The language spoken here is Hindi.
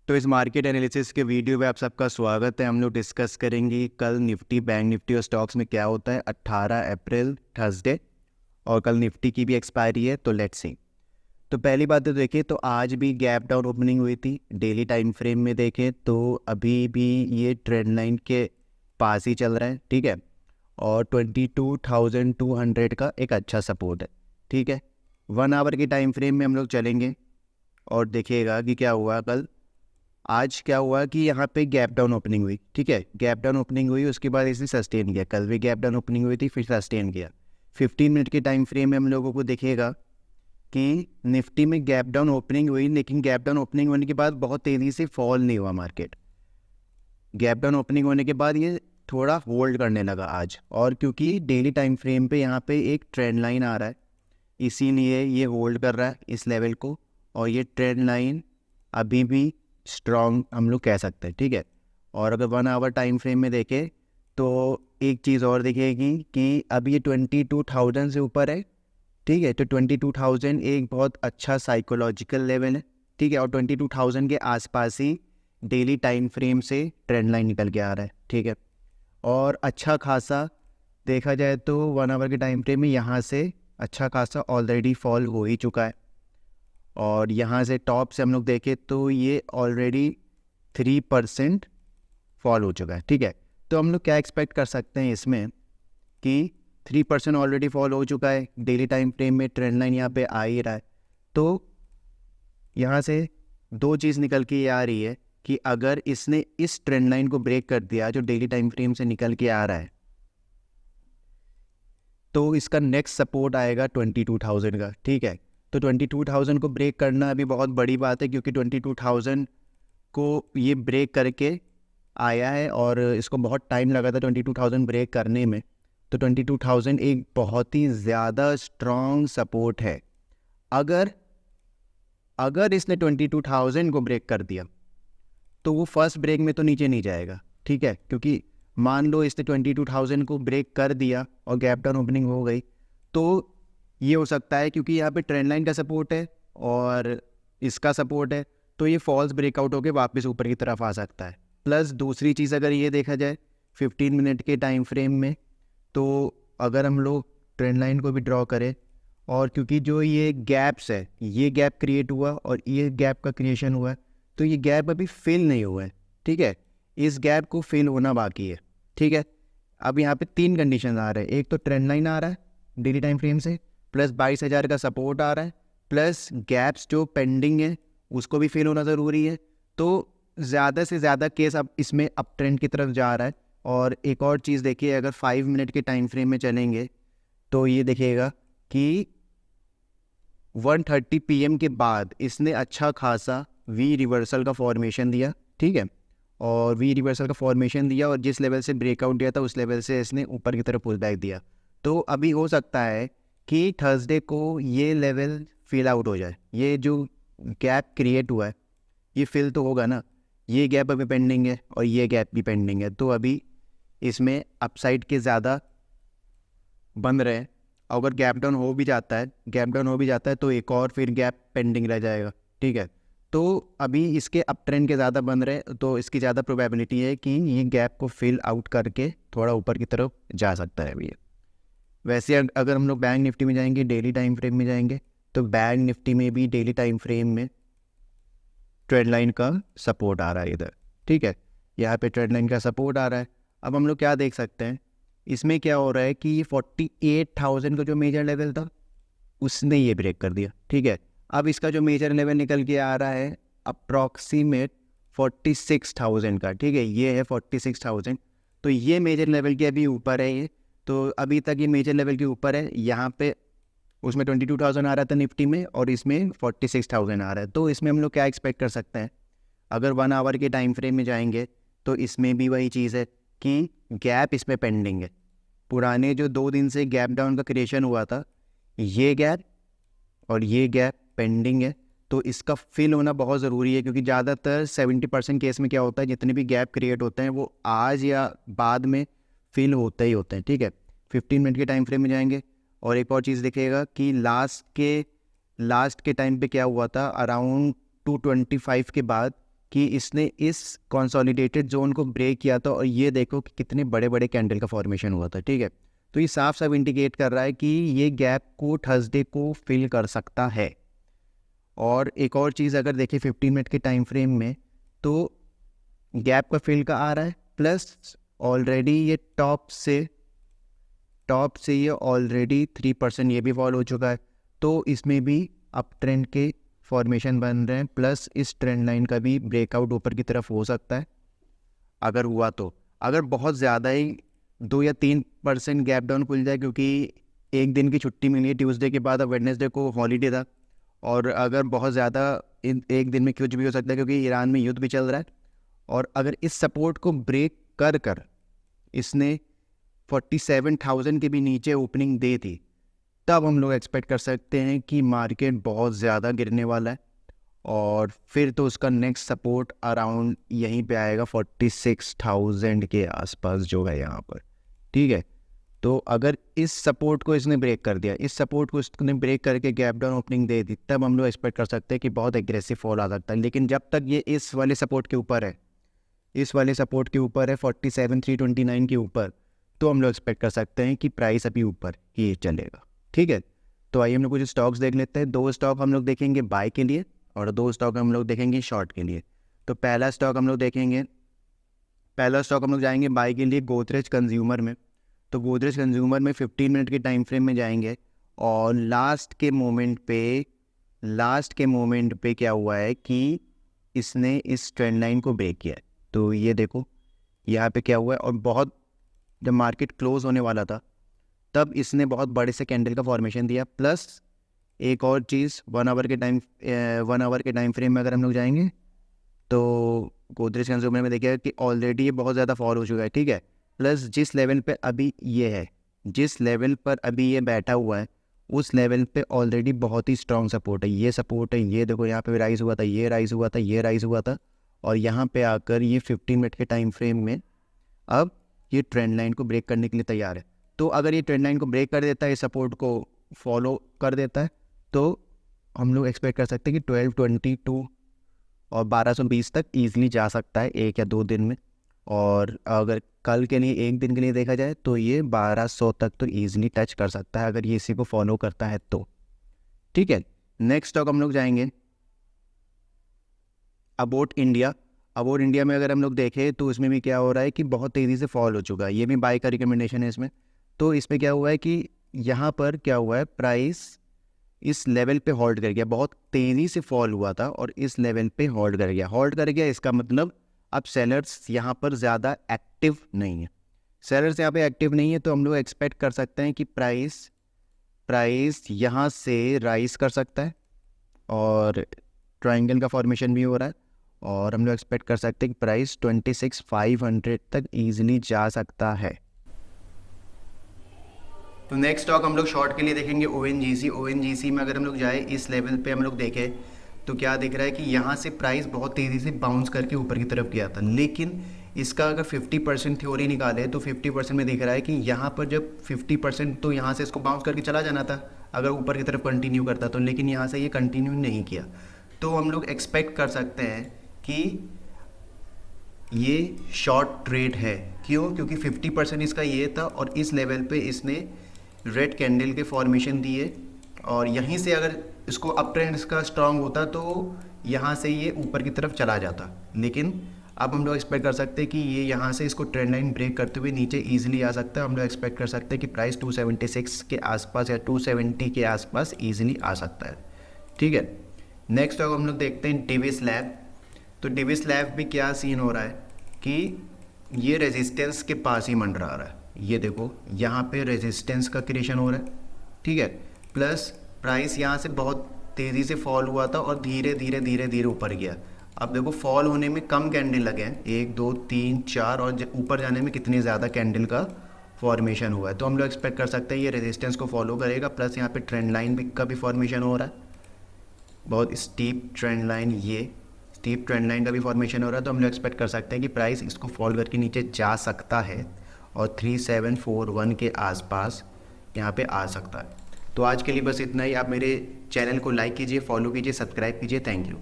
तो इस मार्केट एनालिसिस के वीडियो में आप सबका स्वागत है। हम लोग डिस्कस करेंगे कल निफ्टी, बैंक निफ्टी और स्टॉक्स में क्या होता है 18 अप्रैल थर्सडे, और कल निफ्टी की भी एक्सपायरी है, तो लेट्स सी। तो पहली बात तो देखिए, तो आज भी गैप डाउन ओपनिंग हुई थी। डेली टाइम फ्रेम में देखें तो अभी भी ये ट्रेंड लाइन के पास ही चल रहा है, ठीक है। और 22,200 का एक अच्छा सपोर्ट है, ठीक है। 1 आवर के टाइम फ्रेम में हम लोग चलेंगे और देखिएगा कि क्या हुआ कल। आज क्या हुआ कि यहाँ पे गैप डाउन ओपनिंग हुई, ठीक है। गैप डाउन ओपनिंग हुई, उसके बाद इसने सस्टेन किया। कल भी गैप डाउन ओपनिंग हुई थी, फिर सस्टेन किया। 15 मिनट के टाइम फ्रेम में हम लोगों को देखिएगा कि निफ्टी में गैप डाउन ओपनिंग हुई, लेकिन गैप डाउन ओपनिंग होने के बाद बहुत तेज़ी से फॉल नहीं हुआ मार्केट। गैप डाउन ओपनिंग होने के बाद ये थोड़ा होल्ड करने लगा आज, और क्योंकि डेली टाइम फ्रेम पे यहाँ पे एक ट्रेंड लाइन आ रहा है, इसीलिए ये होल्ड कर रहा है इस लेवल को। और ये ट्रेंड लाइन अभी भी स्ट्रॉन्ग हम लोग कह सकते हैं, ठीक है। और अगर 1 आवर टाइम फ्रेम में देखें तो एक चीज़ और दिखेगी कि अभी ये 22,000 से ऊपर है, ठीक है। तो 22,000 एक बहुत अच्छा साइकोलॉजिकल लेवल है, ठीक है। और 22,000 के आसपास ही डेली टाइम फ्रेम से ट्रेंड लाइन निकल के आ रहा है, ठीक है। और अच्छा खासा देखा जाए तो 1 आवर के टाइम फ्रेम में यहाँ से अच्छा खासा ऑलरेडी फॉल हो ही चुका है। और यहाँ से टॉप से हम लोग देखें तो ये ऑलरेडी 3% फॉल हो चुका है, ठीक है। तो हम लोग क्या एक्सपेक्ट कर सकते हैं इसमें कि 3% ऑलरेडी फॉल हो चुका है, डेली टाइम फ्रेम में ट्रेंड लाइन यहाँ पे आ ही रहा है। तो यहाँ से दो चीज़ निकल के ये आ रही है कि अगर इसने इस ट्रेंड लाइन को ब्रेक कर दिया जो डेली टाइम फ्रेम से निकल के आ रहा है, तो इसका नेक्स्ट सपोर्ट आएगा 22,000 का, ठीक है। तो 22,000 को ब्रेक करना अभी बहुत बड़ी बात है, क्योंकि 22,000 को ये ब्रेक करके आया है और इसको बहुत टाइम लगा था 22,000 ब्रेक करने में। तो 22,000 एक बहुत ही ज़्यादा स्ट्रॉन्ग सपोर्ट है। अगर इसने 22,000 को ब्रेक कर दिया तो वो फर्स्ट ब्रेक में तो नीचे नहीं जाएगा, ठीक है। क्योंकि मान लो इसने 22,000 को ब्रेक कर दिया और गैप डाउन ओपनिंग हो गई, तो ये हो सकता है क्योंकि यहाँ पे ट्रेंड लाइन का सपोर्ट है और इसका सपोर्ट है, तो ये फॉल्स ब्रेकआउट होकर वापस ऊपर की तरफ आ सकता है। प्लस दूसरी चीज़ अगर ये देखा जाए 15 मिनट के टाइम फ्रेम में, तो अगर हम लोग ट्रेंड लाइन को भी ड्रॉ करें, और क्योंकि जो ये गैप्स है, ये गैप क्रिएट हुआ और ये गैप का क्रिएशन हुआ है, तो ये गैप अभी फिल नहीं हुआ है, ठीक है। इस गैप को फिल होना बाकी है, ठीक है। अब यहाँ पे 3 कंडीशन आ रहे हैं। एक तो ट्रेंड लाइन आ रहा है डेली टाइम फ्रेम से, प्लस 22,000 का सपोर्ट आ रहा है, प्लस गैप्स जो पेंडिंग है उसको भी फिल होना ज़रूरी है। तो ज़्यादा से ज़्यादा केस अब इसमें अप ट्रेंड की तरफ जा रहा है। और एक और चीज़ देखिए, अगर 5 मिनट के टाइम फ्रेम में चलेंगे तो ये देखिएगा कि 1:30 PM के बाद इसने अच्छा खासा वी रिवर्सल का फॉर्मेशन दिया, ठीक है। और वी रिवर्सल का फॉर्मेशन दिया और जिस लेवल से ब्रेकआउट दिया था उस लेवल से इसने ऊपर की तरफ पुल बैक दिया। तो अभी हो सकता है कि थर्सडे को ये लेवल फिल आउट हो जाए। ये जो गैप क्रिएट हुआ है ये फिल तो होगा ना, ये गैप अभी पेंडिंग है और ये गैप भी पेंडिंग है, तो अभी इसमें अपसाइड के ज़्यादा बन रहे हैं। अगर गैप डाउन हो भी जाता है तो एक और फिर गैप पेंडिंग रह जाएगा, ठीक है। तो अभी इसके अप ट्रेंड के ज़्यादा बन रहे हैं, तो इसकी ज़्यादा प्रोबेबिलिटी है कि ये गैप को फिल आउट करके थोड़ा ऊपर की तरफ जा सकता है अभी। वैसे अगर हम लोग बैंक निफ्टी में जाएंगे, डेली टाइम फ्रेम में जाएंगे, तो बैंक निफ्टी में भी डेली टाइम फ्रेम में ट्रेंड लाइन का सपोर्ट आ रहा है इधर, ठीक है। यहाँ पे ट्रेंड लाइन का सपोर्ट आ रहा है। अब हम लोग क्या देख सकते हैं, इसमें क्या हो रहा है कि 48,000 का जो मेजर लेवल था उसने ये ब्रेक कर दिया, ठीक है। अब इसका जो मेजर लेवल निकल के आ रहा है अप्रॉक्सीमेट 46,000 का, ठीक है। ये है 46,000, तो ये मेजर लेवल के अभी ऊपर है ये। तो अभी तक ये मेजर लेवल के ऊपर है। यहाँ पे उसमें 22,000 आ रहा था निफ्टी में और इसमें 46,000 आ रहा है। तो इसमें हम लोग क्या एक्सपेक्ट कर सकते हैं, अगर 1 आवर के टाइम फ्रेम में जाएंगे तो इसमें भी वही चीज़ है कि गैप इसमें पेंडिंग है। पुराने जो 2 दिन से गैप डाउन का क्रिएशन हुआ था, ये गैप और ये गैप पेंडिंग है, तो इसका फिल होना बहुत ज़रूरी है। क्योंकि ज़्यादातर 70% केस में क्या होता है, जितने भी गैप क्रिएट होते हैं वो आज या बाद में फिल होते ही होते हैं, ठीक है। 15 मिनट के टाइम फ्रेम में जाएंगे और एक और चीज़ दिखेगा कि लास्ट के टाइम पे क्या हुआ था, अराउंड 225 के बाद कि इसने इस कंसोलिडेटेड जोन को ब्रेक किया था और ये देखो कि कितने बड़े बड़े कैंडल का फॉर्मेशन हुआ था, ठीक है। तो ये साफ साफ इंडिकेट कर रहा है कि ये गैप को थर्सडे को फिल कर सकता है। और एक और चीज़ अगर देखें 15 मिनट के टाइम फ्रेम में, तो गैप का फिल का आ रहा है, प्लस ऑलरेडी ये टॉप से ये ऑलरेडी 3% ये भी फॉल हो चुका है। तो इसमें भी अप ट्रेंड के फॉर्मेशन बन रहे हैं, प्लस इस ट्रेंड लाइन का भी ब्रेकआउट ऊपर की तरफ हो सकता है अगर हुआ तो। अगर बहुत ज़्यादा ही 2 या 3% गैप डाउन खुल जाए, क्योंकि एक दिन की छुट्टी मिली है ट्यूसडे के बाद, अब वेडनेसडे को हॉलीडे था, और अगर बहुत ज़्यादा एक दिन में कुछ भी हो सकता है क्योंकि ईरान में युद्ध भी चल रहा है। और अगर इस सपोर्ट को ब्रेक कर इसने 47,000 के भी नीचे ओपनिंग दे दी, तब हम लोग एक्सपेक्ट कर सकते हैं कि मार्केट बहुत ज़्यादा गिरने वाला है। और फिर तो उसका नेक्स्ट सपोर्ट अराउंड यहीं पे आएगा 46,000 के आसपास जो है यहाँ पर, ठीक है। तो अगर इस सपोर्ट को इसने ब्रेक कर दिया, इस सपोर्ट को इसने ब्रेक करके गैप डाउन ओपनिंग दे दी, तब हम लोग एक्सपेक्ट कर सकते हैं कि बहुत एग्रेसिव फॉल आ सकता है। लेकिन जब तक ये इस वाले सपोर्ट के ऊपर है, 47,329 के ऊपर, तो हम लोग एक्सपेक्ट कर सकते हैं कि प्राइस अभी ऊपर ही चलेगा, ठीक है। तो आइए हम लोग कुछ स्टॉक्स देख लेते हैं। 2 स्टॉक हम लोग देखेंगे बाय के लिए और 2 स्टॉक हम लोग देखेंगे शॉर्ट के लिए। तो पहला स्टॉक हम लोग जाएंगे बाय के लिए गोदरेज कंज्यूमर में। तो गोदरेज कंज्यूमर में 15 मिनट के टाइम फ्रेम में जाएंगे, और लास्ट के मोमेंट पे क्या हुआ है कि इसने इस ट्रेंड लाइन को ब्रेक किया है। तो ये देखो यहाँ पे क्या हुआ है, और बहुत जब मार्केट क्लोज होने वाला था तब इसने बहुत बड़े से कैंडल का फॉर्मेशन दिया। प्लस एक और चीज़ 1 आवर के टाइम फ्रेम में अगर हम लोग जाएंगे, तो गोदरेज कंज्यूमर में देखिएगा कि ऑलरेडी ये बहुत ज़्यादा फॉल हो चुका है, ठीक है। प्लस जिस लेवल पे अभी ये बैठा हुआ है, उस लेवल पे ऑलरेडी बहुत ही स्ट्रॉन्ग सपोर्ट है। ये देखो यहाँ पे राइज हुआ था, ये राइज हुआ था, और यहाँ पे आकर ये 15 मिनट के टाइम फ्रेम में अब ये ट्रेंड लाइन को ब्रेक करने के लिए तैयार है। तो अगर ये ट्रेंड लाइन को ब्रेक कर देता है, इस सपोर्ट को फॉलो कर देता है, तो हम लोग एक्सपेक्ट कर सकते हैं कि 1222 और 1220 तक ईजिली जा सकता है 1 या 2 दिन में। और अगर कल के लिए 1 दिन के लिए देखा जाए तो ये 1200 तक तो ईजिली टच कर सकता है अगर ये इसी को फॉलो करता है तो, ठीक है। नेक्स्ट स्टॉक हम लोग जाएंगे अबाउट इंडिया में। अगर हम लोग देखें तो इसमें भी क्या हो रहा है कि बहुत तेज़ी से फॉल हो चुका है। ये भी बाय का रिकमेंडेशन है इसमें। तो इसमें क्या हुआ है कि यहाँ पर क्या हुआ है, प्राइस इस लेवल पे होल्ड कर गया। बहुत तेज़ी से फॉल हुआ था और इस लेवल पे होल्ड कर गया। इसका मतलब अब सेलर्स यहाँ पर ज़्यादा एक्टिव नहीं है। तो हम लोग एक्सपेक्ट कर सकते हैं कि प्राइस यहाँ से राइज कर सकता है, और ट्रायंगल का फॉर्मेशन भी हो रहा है, और हम लोग एक्सपेक्ट कर सकते हैं कि प्राइस 26,500 तक ईजिली जा सकता है। तो नेक्स्ट स्टॉक हम लोग शॉर्ट के लिए देखेंगे ONGC में अगर हम लोग जाए इस लेवल पे हम लोग देखें तो क्या दिख रहा है कि यहाँ से प्राइस बहुत तेज़ी से बाउंस करके ऊपर की तरफ गया था। लेकिन इसका अगर 50% थ्योरी निकाले तो 50% में दिख रहा है कि यहाँ पर जब 50% तो यहाँ से इसको बाउंस करके चला जाना था अगर ऊपर की तरफ कंटिन्यू करता तो, लेकिन यहाँ से ये कंटिन्यू नहीं किया। तो हम लोग एक्सपेक्ट कर सकते हैं कि ये शॉर्ट ट्रेड है। क्यों? क्योंकि 50% इसका ये था और इस लेवल पे इसने रेड कैंडल के फॉर्मेशन दिए, और यहीं से अगर इसको अप ट्रेंड इसका स्ट्रांग होता तो यहाँ से ये ऊपर की तरफ चला जाता। लेकिन अब हम लोग एक्सपेक्ट कर सकते हैं कि ये यहाँ से इसको ट्रेंड लाइन ब्रेक करते हुए नीचे ईजिली आ सकता है। हम लोग एक्सपेक्ट कर सकते हैं कि प्राइस 276 के आसपास या 270 के आसपास ईजिली आ सकता है, ठीक है। नेक्स्ट अब हम लोग देखते हैं डिविस लैब। तो डिविस लैब भी क्या सीन हो रहा है कि ये रेजिस्टेंस के पास ही मंडरा रहा है। ये देखो यहाँ पे रेजिस्टेंस का क्रिएशन हो रहा है, ठीक है। प्लस प्राइस यहाँ से बहुत तेज़ी से फॉल हुआ था और धीरे धीरे ऊपर गया। अब देखो फॉल होने में कम कैंडल लगे हैं, 1 2 3 4, और ऊपर जाने में कितने ज़्यादा कैंडल का फॉर्मेशन हुआ है। तो हम लोग एक्सपेक्ट कर सकते हैं ये रेजिस्टेंस को फॉलो करेगा। प्लस यहाँ पे ट्रेंड लाइन भी का भी फॉर्मेशन हो रहा है, बहुत स्टीप ट्रेंड लाइन का भी फॉर्मेशन हो रहा है। तो हम लोग एक्सपेक्ट कर सकते हैं कि प्राइस इसको फॉल करके नीचे जा सकता है और 3741 के आसपास यहाँ पे आ सकता है। तो आज के लिए बस इतना ही। आप मेरे चैनल को लाइक कीजिए, फॉलो कीजिए, सब्सक्राइब कीजिए। Thank you.